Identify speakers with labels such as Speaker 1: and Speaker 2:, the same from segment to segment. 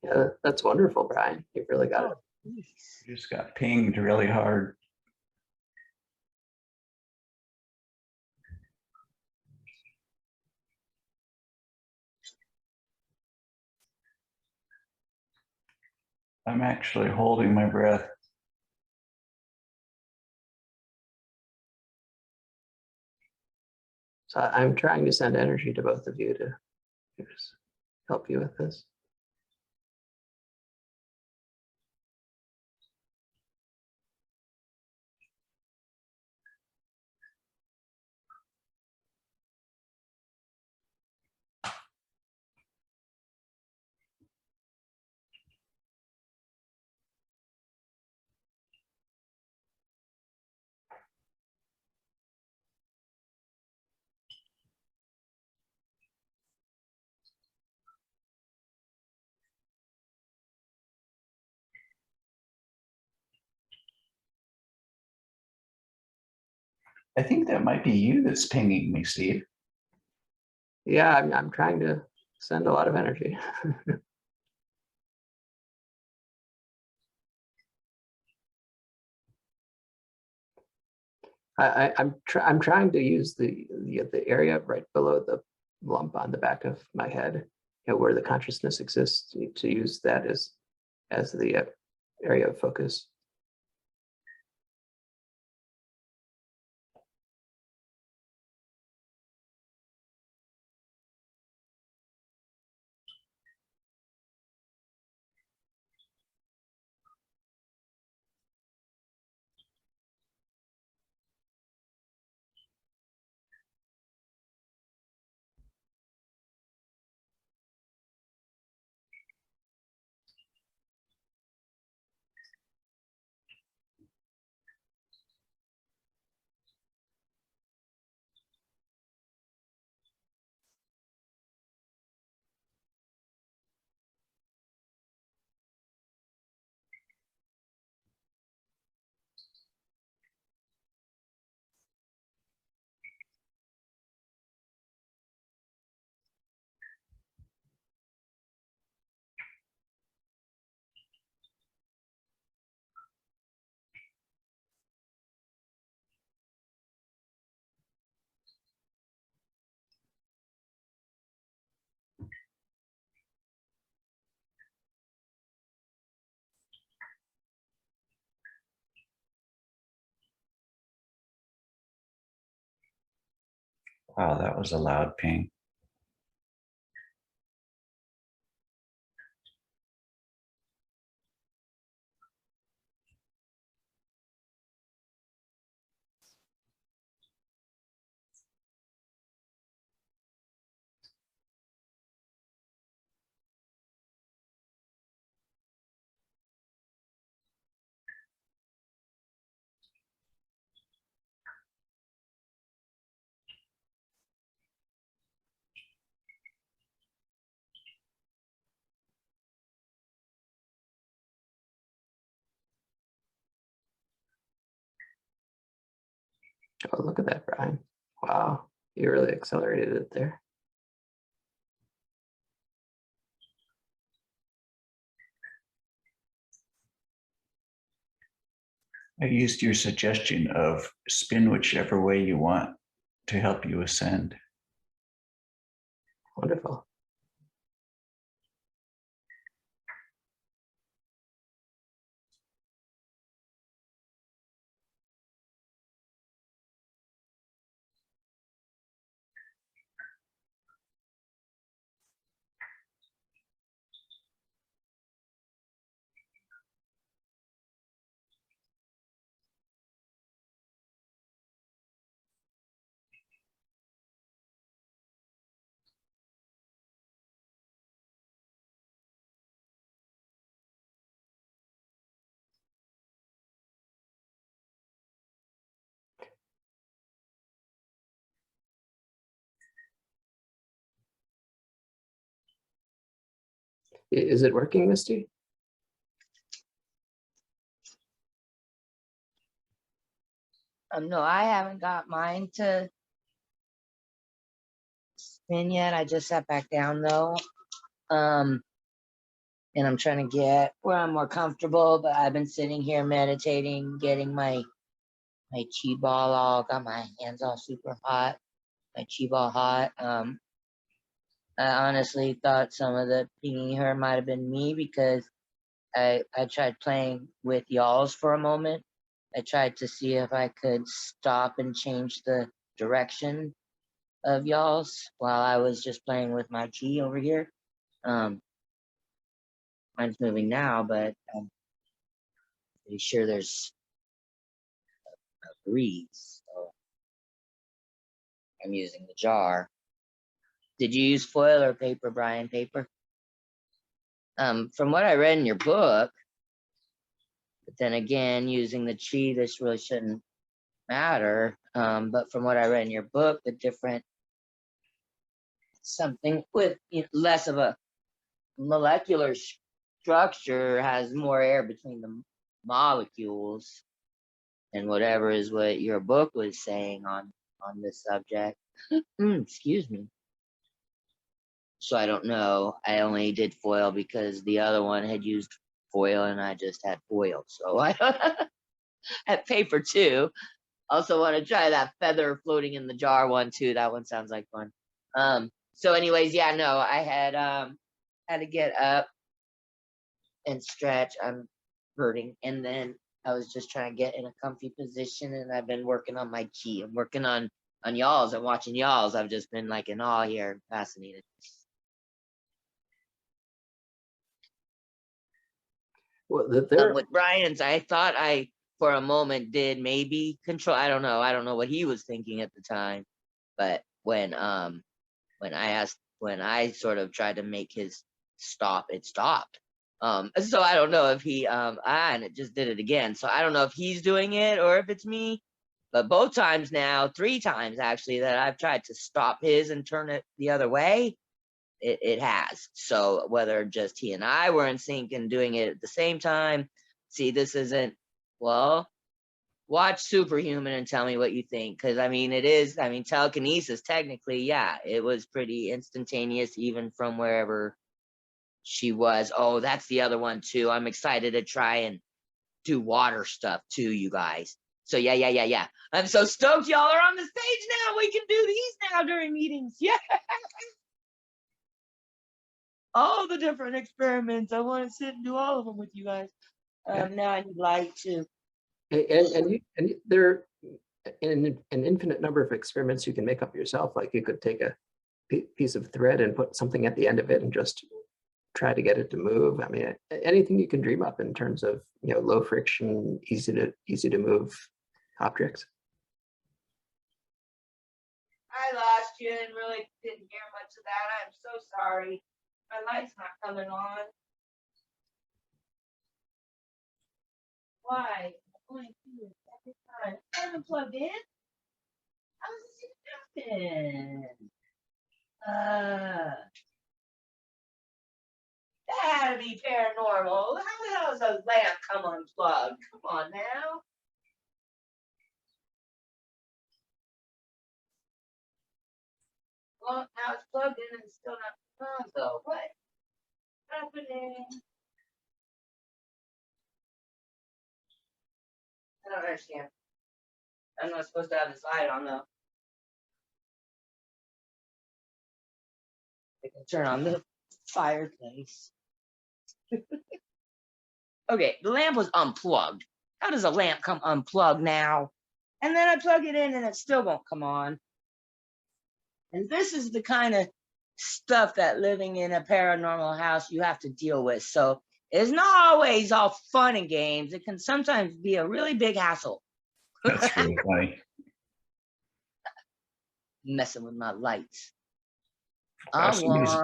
Speaker 1: Yeah, that's wonderful, Brian. You've really got it.
Speaker 2: Nice. Just got pinged really hard. I'm actually holding my breath.
Speaker 1: So I'm trying to send energy to both of you to just help you with this.
Speaker 2: I think that might be you that's pinging me, Steve.
Speaker 1: Yeah, I'm trying to send a lot of energy. I'm trying to use the area right below the lump on the back of my head, where the consciousness exists, to use that as the area of focus.
Speaker 2: Wow, that was a loud ping.
Speaker 1: Oh, look at that, Brian. Wow, you really accelerated it there.
Speaker 2: I used your suggestion of spin whichever way you want to help you ascend.
Speaker 1: Wonderful. Is it working, Misty?
Speaker 3: No, I haven't got mine to spin yet. I just sat back down though. And I'm trying to get where I'm more comfortable, but I've been sitting here meditating, getting my chi ball all, got my hands all super hot, my chi ball hot. I honestly thought some of the pinging her might have been me because I tried playing with y'all's for a moment. I tried to see if I could stop and change the direction of y'all's while I was just playing with my chi over here. Mine's moving now, but I'm pretty sure there's a breeze, so I'm using the jar. Did you use foil or paper, Brian? Paper? From what I read in your book, but then again, using the chi, this really shouldn't matter. But from what I read in your book, the different something with less of a molecular structure has more air between the molecules and whatever is what your book was saying on this subject. Excuse me. So I don't know. I only did foil because the other one had used foil and I just had foil. So I had paper too. Also want to try that feather floating in the jar one too. That one sounds like fun. So anyways, yeah, no, I had had to get up and stretch. I'm hurting. And then I was just trying to get in a comfy position and I've been working on my chi. I'm working on y'all's. I'm watching y'all's. I've just been like in awe here, fascinated.
Speaker 1: Well,
Speaker 3: With Brian's, I thought I for a moment did maybe control. I don't know. I don't know what he was thinking at the time. But when I sort of tried to make his stop, it stopped. So I don't know if he and it just did it again. So I don't know if he's doing it or if it's me. But both times now, 3 times actually, that I've tried to stop his and turn it the other way, it has. So whether just he and I were in sync and doing it at the same time, see, this isn't, well, watch Superhuman and tell me what you think. Because I mean, it is, I mean, telekinesis, technically, yeah, it was pretty instantaneous, even from wherever she was. Oh, that's the other one too. I'm excited to try and do water stuff too, you guys. So yeah. I'm so stoked y'all are on the stage now. We can do these now during meetings. Yeah. All the different experiments. I want to sit and do all of them with you guys. Now I need light too.
Speaker 1: And they're in an infinite number of experiments you can make up yourself. Like you could take a piece of thread and put something at the end of it and just try to get it to move. I mean, anything you can dream up in terms of, you know, low friction, easy to move objects.
Speaker 3: I lost you and really didn't hear much of that. I'm so sorry. My light's not coming on. Why? I'm going through it every time. I haven't plugged in. How's this even happen? That had to be paranormal. How the hell does a lamp come unplugged? Come on now. Well, now it's plugged in and it's still not on though. What? Happening? I don't understand. I'm not supposed to have this light on though. I can turn on the fireplace. Okay, the lamp was unplugged. How does a lamp come unplugged now? And then I plug it in and it still won't come on. And this is the kind of stuff that living in a paranormal house you have to deal with. So it's not always all fun and games. It can sometimes be a really big hassle.
Speaker 2: That's really funny.
Speaker 3: Messing with my lights.
Speaker 2: Somebody's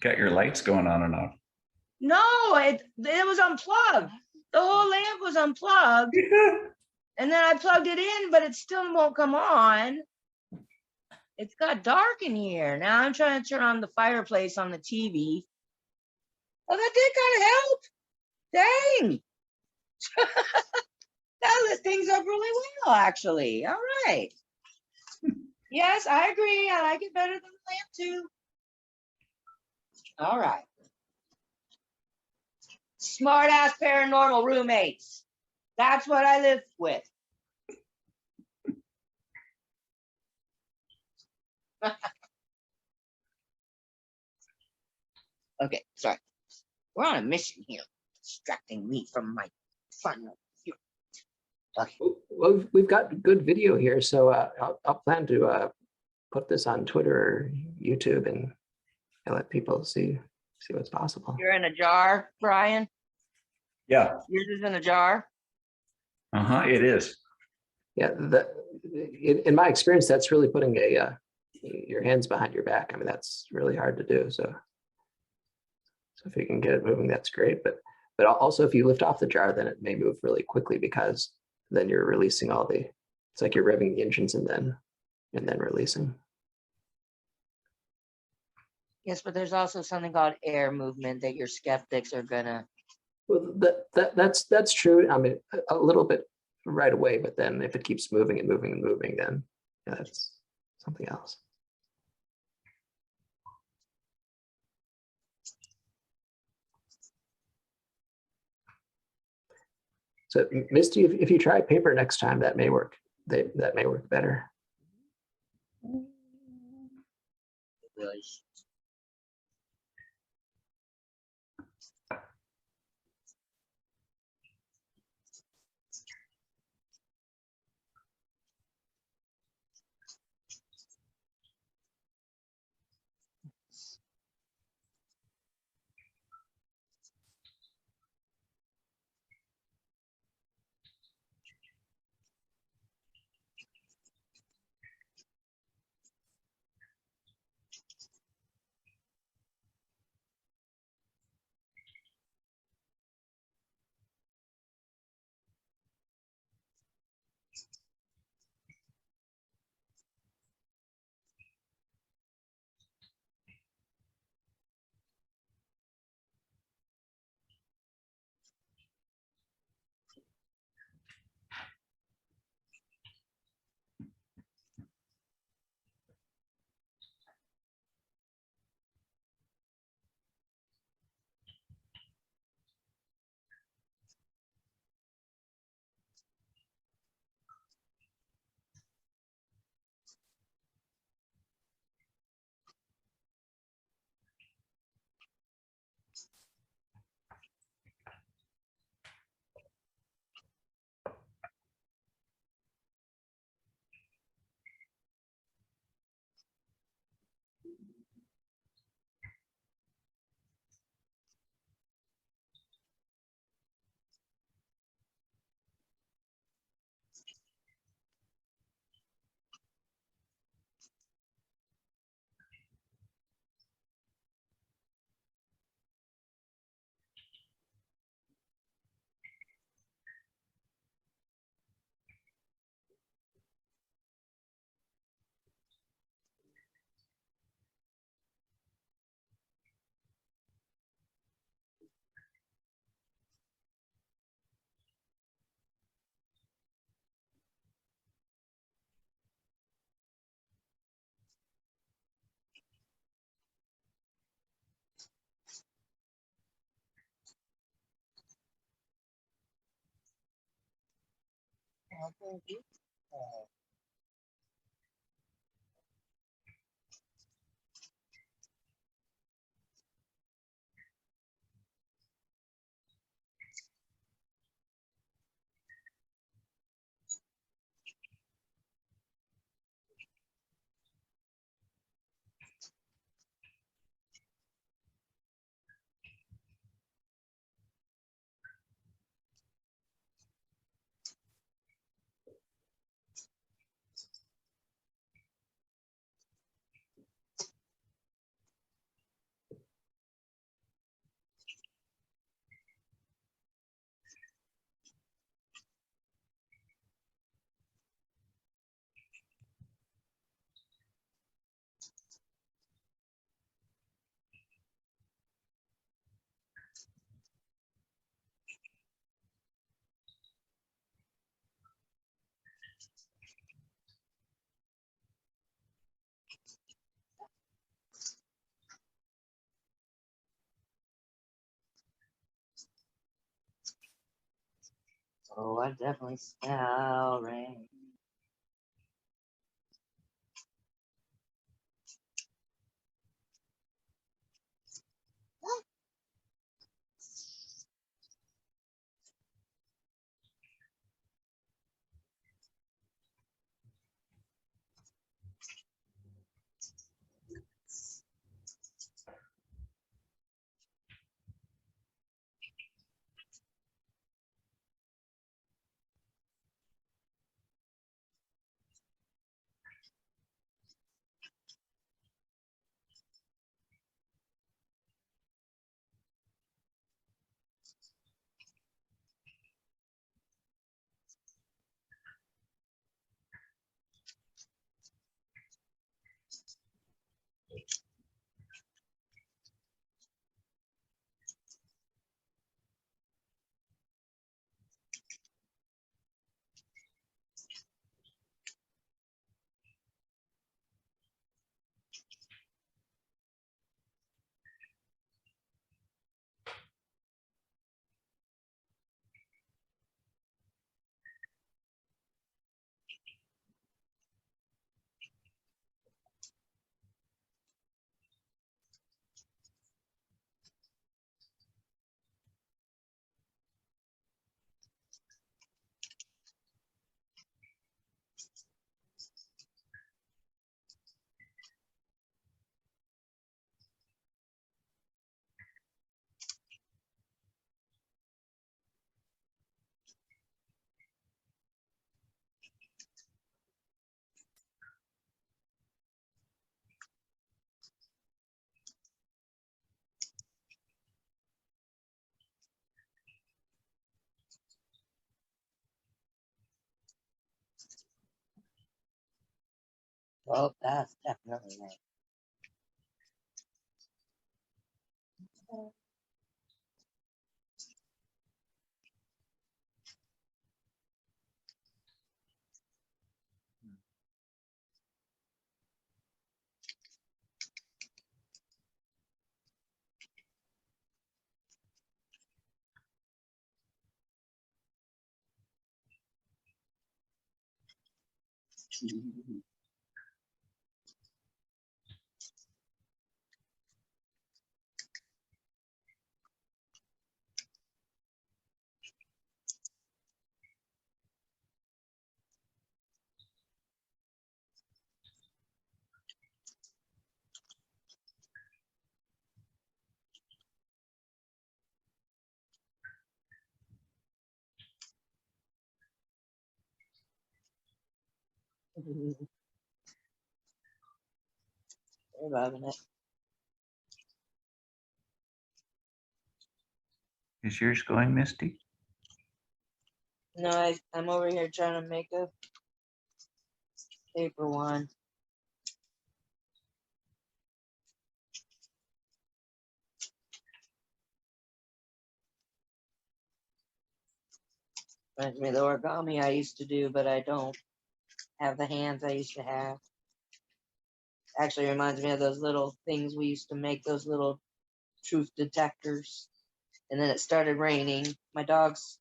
Speaker 2: got your lights going on and off.
Speaker 3: No, it was unplugged. The whole lamp was unplugged. And then I plugged it in, but it still won't come on. It's got dark in here. Now I'm trying to turn on the fireplace on the TV. Oh, that did kind of help. Dang. That lit things up really well, actually. All right. Yes, I agree. I like it better than the lamp, too. All right. Smart ass paranormal roommates. That's what I live with. Okay, sorry. We're on a mission here, distracting me from my fun. Okay.
Speaker 1: Well, we've got good video here, so I'll plan to put this on Twitter or YouTube and let people see what's possible.
Speaker 3: You're in a jar, Brian?
Speaker 2: Yeah.
Speaker 3: Yours is in a jar?
Speaker 2: It is.
Speaker 1: Yeah, in my experience, that's really putting your hands behind your back. I mean, that's really hard to do. So if you can get it moving, that's great. But also, if you lift off the jar, then it may move really quickly because then you're releasing it's like you're revving the engines and then releasing.
Speaker 3: Yes, but there's also something called air movement that your skeptics are gonna.
Speaker 1: Well, that's true. I mean, a little bit right away, but then if it keeps moving and moving and moving, then that's something else. So, Misty, if you try paper next time, that may work. That may work better.
Speaker 3: Really. Oh, I definitely smell rain. Well, that's definitely rain. You're loving it.
Speaker 2: Is yours going, Misty?
Speaker 3: No, I'm over here trying to make a paper one. Reminds me of the origami I used to do, but I don't have the hands I used to have. Actually reminds me of those little things we used to make, those little truth detectors. And then it started raining. My dog's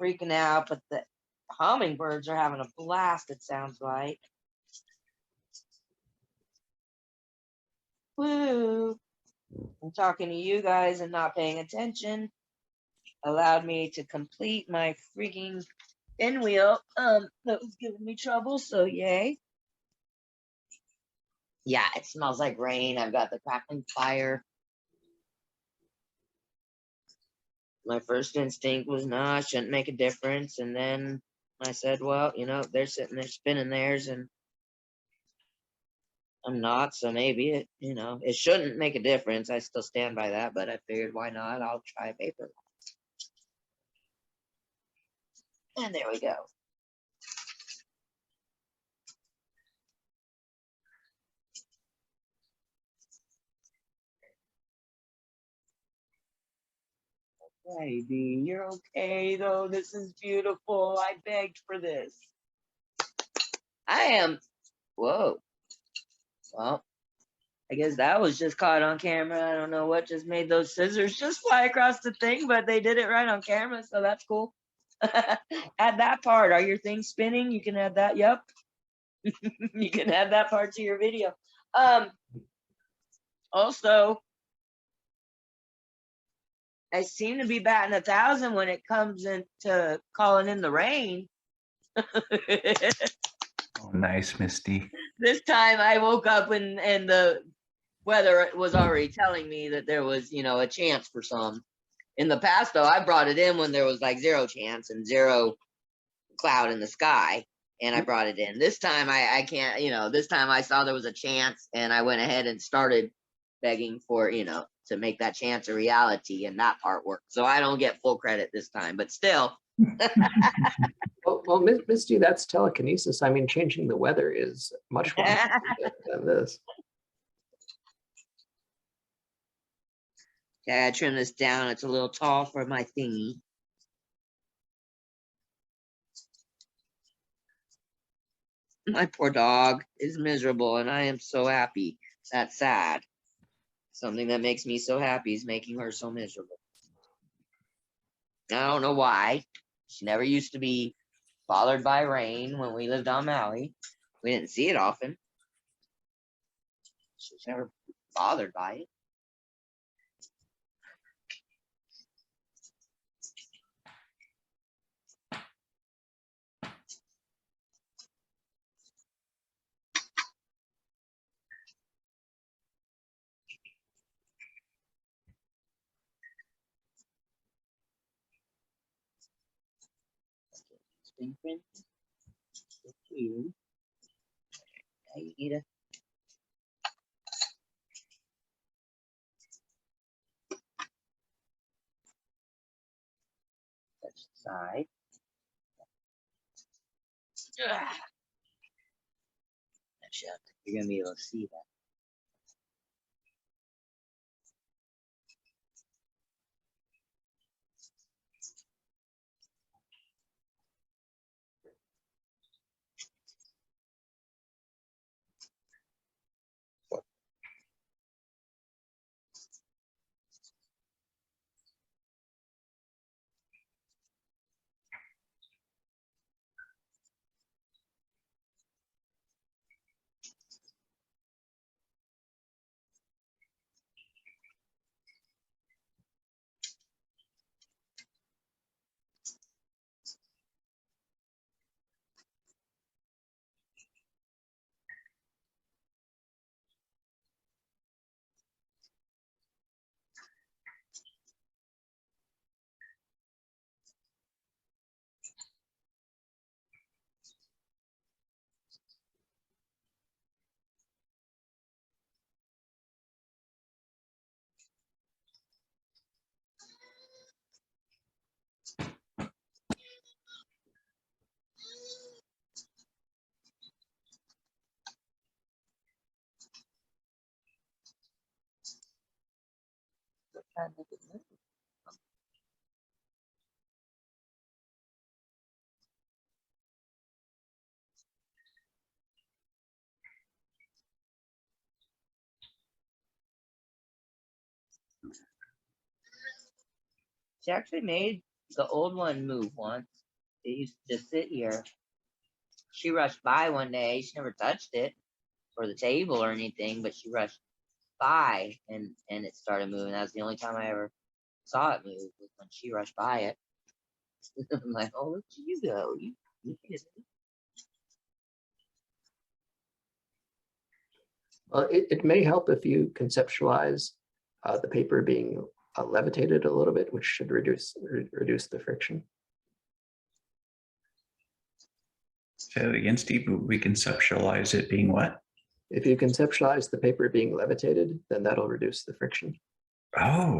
Speaker 3: freaking out, but the hummingbirds are having a blast, it sounds like. Woo! I'm talking to you guys and not paying attention allowed me to complete my freaking pinwheel that was giving me trouble, so yay. Yeah, it smells like rain. I've got the crackling fire. My first instinct was, nah, it shouldn't make a difference. And then I said, well, you know, they're sitting there spinning theirs and I'm not, so maybe it, you know, it shouldn't make a difference. I still stand by that, but I figured, why not? I'll try paper. And there we go. Baby, you're okay though. This is beautiful. I begged for this. I am. Whoa. Well, I guess that was just caught on camera. I don't know what just made those scissors just fly across the thing, but they did it right on camera, so that's cool. Add that part. Are your things spinning? You can add that. Yep. You can add that part to your video. Also, I seem to be batting 1,000 when it comes into calling in the rain.
Speaker 2: Oh, nice, Misty.
Speaker 3: This time I woke up and the weather was already telling me that there was, you know, a chance for some. In the past, though, I brought it in when there was like 0 chance and 0 cloud in the sky, and I brought it in. This time I can't, you know, this time I saw there was a chance and I went ahead and started begging for, you know, to make that chance a reality, and that part worked. So I don't get full credit this time, but still.
Speaker 1: Well, Misty, that's telekinesis. I mean, changing the weather is much more than this.
Speaker 3: Okay, I trim this down. It's a little tall for my thingy. My poor dog is miserable, and I am so happy. That's sad. Something that makes me so happy is making her so miserable. I don't know why. She never used to be bothered by rain when we lived on Maui. We didn't see it often. She was never bothered by it. Fingerprint. Good for you. Now you need a touch the side. You're gonna be able to see that. Try and make it move. She actually made the old one move once. It used to just sit here. She rushed by one day. She never touched it or the table or anything, but she rushed by and it started moving. That was the only time I ever saw it move, was when she rushed by it. I'm like, oh, look, you go. You just
Speaker 1: Well, it may help if you conceptualize the paper being levitated a little bit, which should reduce the friction.
Speaker 2: Say that again, Steve. We conceptualize it being what?
Speaker 1: If you conceptualize the paper being levitated, then that'll reduce the friction.
Speaker 2: Oh,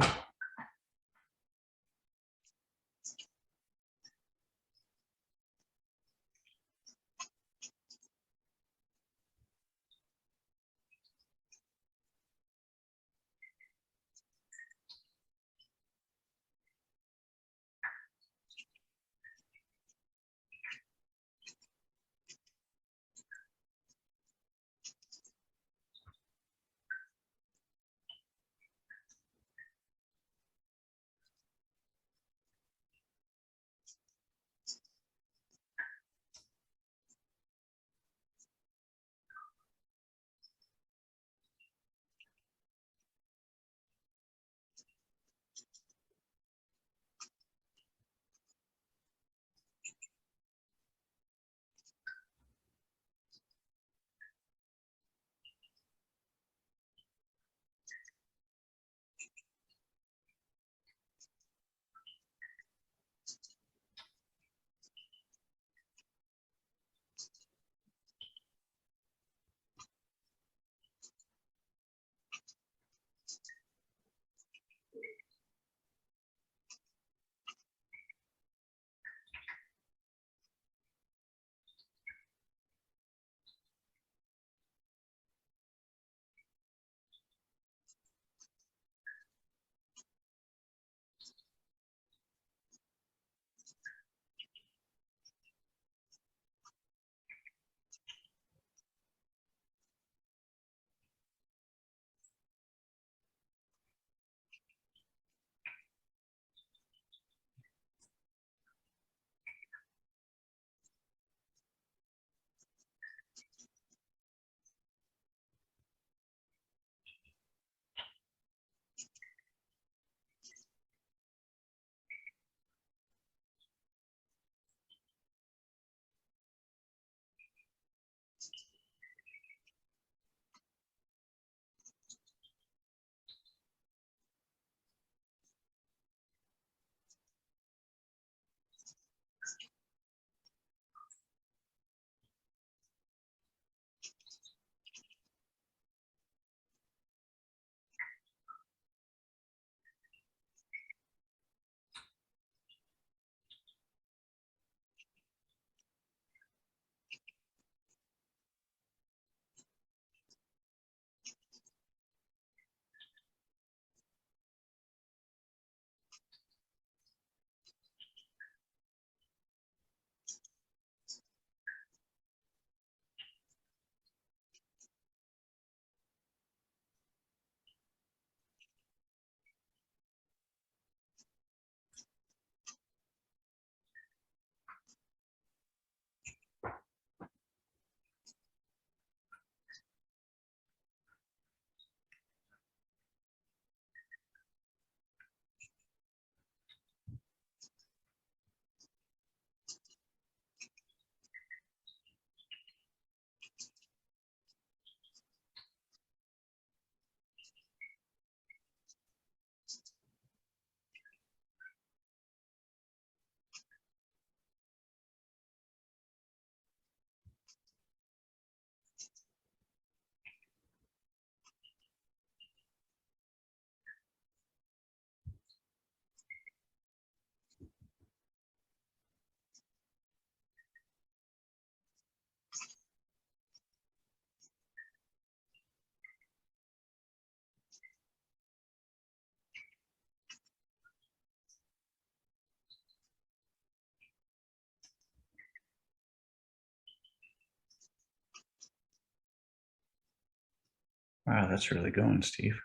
Speaker 2: wow, that's really going, Steve.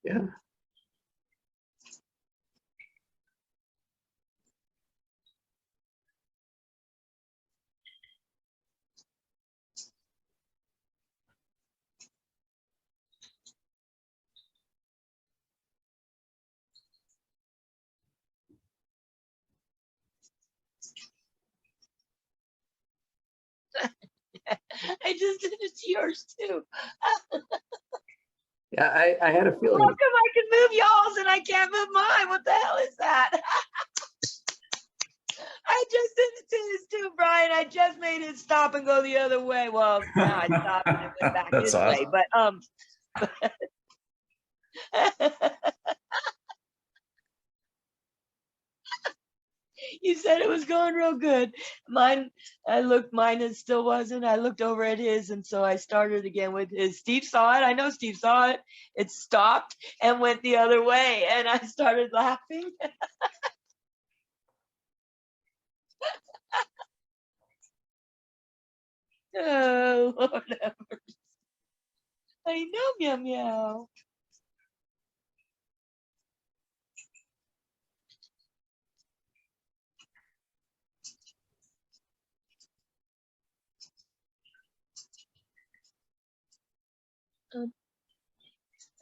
Speaker 1: Yeah.
Speaker 3: I just did it to yours too.
Speaker 1: Yeah, I had a
Speaker 3: How
Speaker 1: feeling.
Speaker 3: come I can move y'all's and I can't move mine? What the hell is that? I just did it to his too, Brian. I just made it stop and go the other way. Well, now I stopped and it went back
Speaker 2: That's
Speaker 3: this way.
Speaker 2: awesome.
Speaker 3: But you said it was going real good. Mine, mine it still wasn't. I looked over at his, and so I started again with his. Steve saw it. I know Steve saw it. It stopped and went the other way, and I started laughing. Oh, Lord have mercy. I know, meow meow.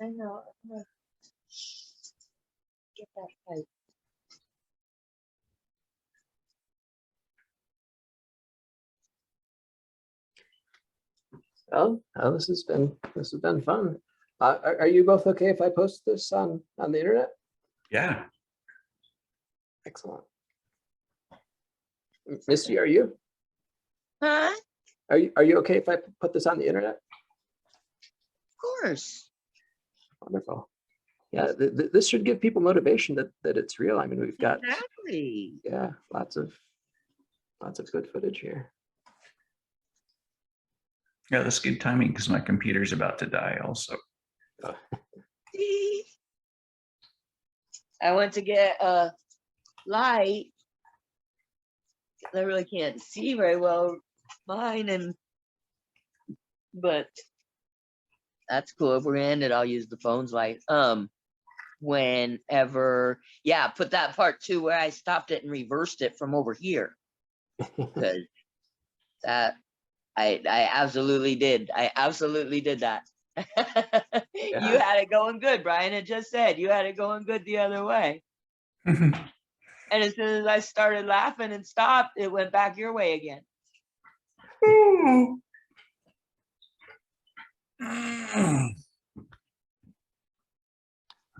Speaker 3: I know. I'm gonna get that pipe.
Speaker 1: Oh, this has been fun. Are you both okay if I post this on the internet?
Speaker 2: Yeah.
Speaker 1: Excellent. Misty, are you?
Speaker 3: Huh?
Speaker 1: Are you okay if I put this on the internet?
Speaker 3: Of course.
Speaker 1: Wonderful. Yeah, this should give people motivation that it's real. I mean, we've got
Speaker 3: Exactly.
Speaker 1: lots of good footage here.
Speaker 2: Yeah, that's good timing because my computer's about to die also.
Speaker 3: I went to get a light. I really can't see very well mine, but that's cool. If we're gonna end it, I'll use the phone's light. Whenever, yeah, put that part too where I stopped it and reversed it from over here. Because that I absolutely did. I absolutely did that. You had it going good, Brian. It just said you had it going good the other way. And as soon as I started laughing and stopped, it went back your way again.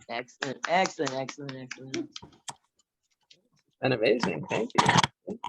Speaker 3: Excellent, excellent, excellent, excellent.
Speaker 1: And amazing. Thank you.